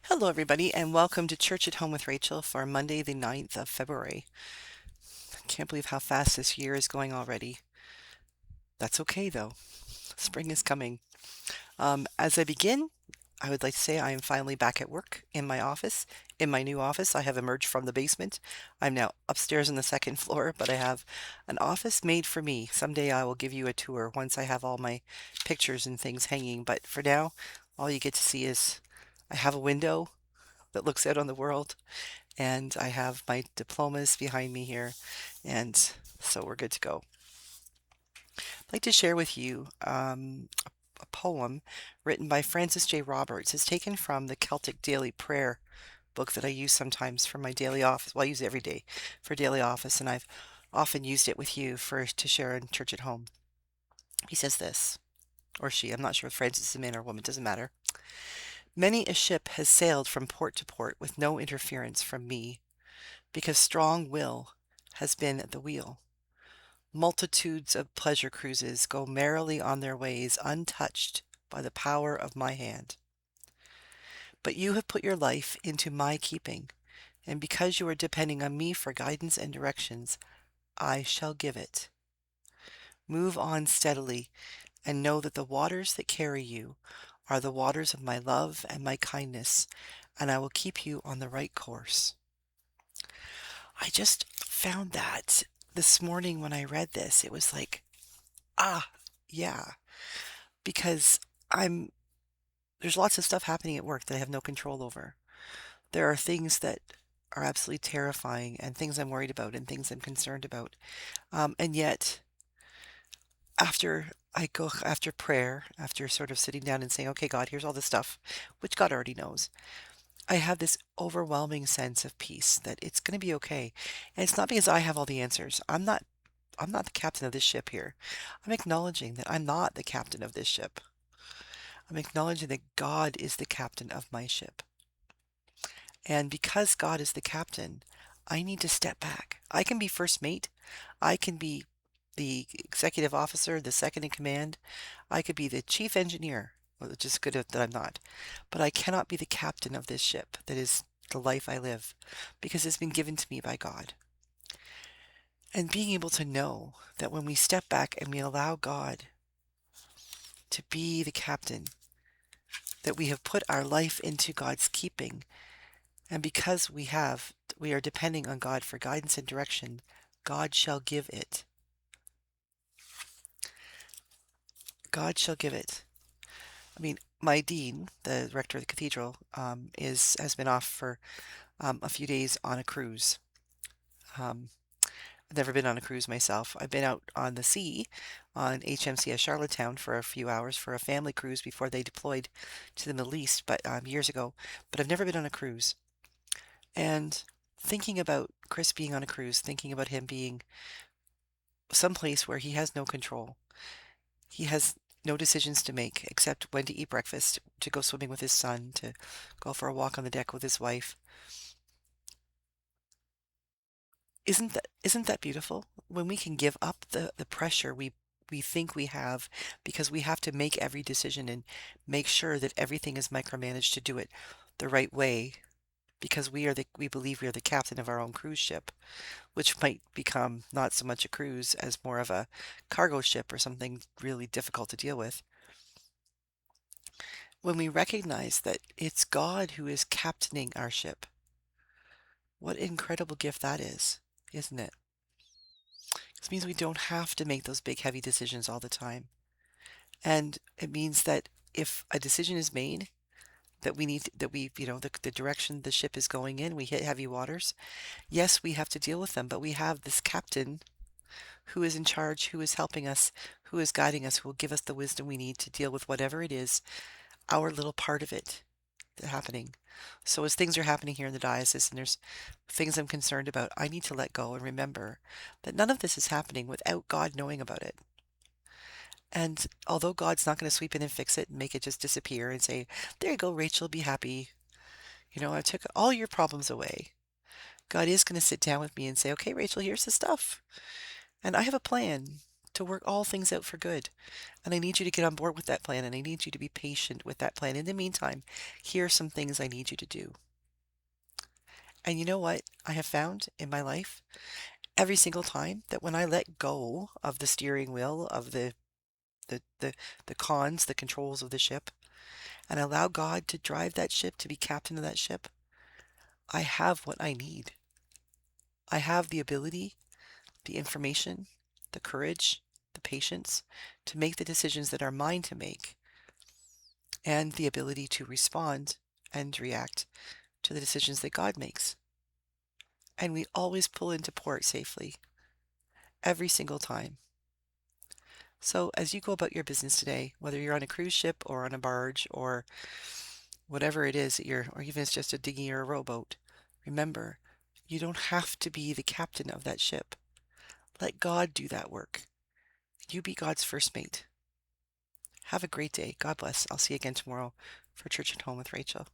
Hello, everybody, and welcome to Church at Home with Rachel for Monday, the 9th of February. I can't believe how fast this year is going already. That's okay, though. Spring is coming. As I begin, I would like to say I am finally back at work in my office. In my new office, I have emerged from the basement. I'm now upstairs on the second floor, but I have an office made for me. Someday I will give you a tour once I have all my pictures and things hanging. But for now, all you get to see is I have a window that looks out on the world, and I have my diplomas behind me here, and so we're good to go. I'd like to share with you a poem written by Francis J. Roberts. It's taken from the Celtic Daily Prayer book that I use sometimes for my daily office. Well, I use it every day for daily office, and I've often used it with you for to share in church at home. He says this, or she, I'm not sure if Francis is a man or a woman, doesn't matter. Many a ship has sailed from port to port with no interference from me, because strong will has been at the wheel. Multitudes of pleasure cruises go merrily on their ways untouched by the power of my hand. But you have put your life into my keeping, and because you are depending on me for guidance and directions, I shall give it. Move on steadily, and know that the waters that carry you are the waters of my love and my kindness, and I will keep you on the right course. I just found that this morning when I read this. It was like, ah, yeah, because I'm there's lots of stuff happening at work that I have no control over. There are things that are absolutely terrifying and things I'm worried about and things I'm concerned about. And yet, after prayer, after sort of sitting down and saying, okay, God, here's all this stuff, which God already knows, I have this overwhelming sense of peace that it's going to be okay. And it's not because I have all the answers. I'm not the captain of this ship here. I'm acknowledging that I'm not the captain of this ship. I'm acknowledging that God is the captain of my ship. And because God is the captain, I need to step back. I can be first mate. I can be the executive officer, the second in command. I could be the chief engineer, which is good that I'm not. But I cannot be the captain of this ship that is the life I live, because it's been given to me by God. And being able to know that when we step back and we allow God to be the captain, that we have put our life into God's keeping. And because we are depending on God for guidance and direction, God shall give it. God shall give it. I mean, my dean, the rector of the cathedral, has been off for a few days on a cruise. Um, I've never been on a cruise myself. I've been out on the sea on HMCS Charlottetown for a few hours for a family cruise before they deployed to the Middle East, but years ago. But I've never been on a cruise. And thinking about Chris being on a cruise, thinking about him being someplace where he has no control. He has no decisions to make except when to eat breakfast, to go swimming with his son, to go for a walk on the deck with his wife. Isn't that beautiful? When we can give up the pressure we think we have because we have to make every decision and make sure that everything is micromanaged to do it the right way because we believe we are the captain of our own cruise ship, which might become not so much a cruise as more of a cargo ship or something really difficult to deal with. When we recognize that it's God who is captaining our ship, what an incredible gift that is, isn't it? This means we don't have to make those big, heavy decisions all the time. And it means that if a decision is made, the direction the ship is going in, we hit heavy waters. Yes, we have to deal with them, but we have this captain who is in charge, who is helping us, who is guiding us, who will give us the wisdom we need to deal with whatever it is, our little part of it happening. So as things are happening here in the diocese and there's things I'm concerned about, I need to let go and remember that none of this is happening without God knowing about it. And although God's not going to sweep in and fix it and make it just disappear and say, there you go, Rachel, be happy. I took all your problems away. God is going to sit down with me and say, okay, Rachel, here's the stuff. And I have a plan. to work all things out for good. And I need you to get on board with that plan, and I need you to be patient with that plan. In the meantime, here are some things I need you to do. And you know what I have found in my life? Every single time that when I let go of the steering wheel of the the, the cons, the controls of the ship, and allow God to drive that ship, to be captain of that ship, I have what I need. I have the ability, the information, the courage, the patience to make the decisions that are mine to make, and the ability to respond and react to the decisions that God makes. And we always pull into port safely, every single time. So as you go about your business today, whether you're on a cruise ship or on a barge or whatever it is that you're, or even if it's just a dinghy or a rowboat, remember, you don't have to be the captain of that ship. Let God do that work. You be God's first mate. Have a great day. God bless. I'll see you again tomorrow for Church at Home with Rachel.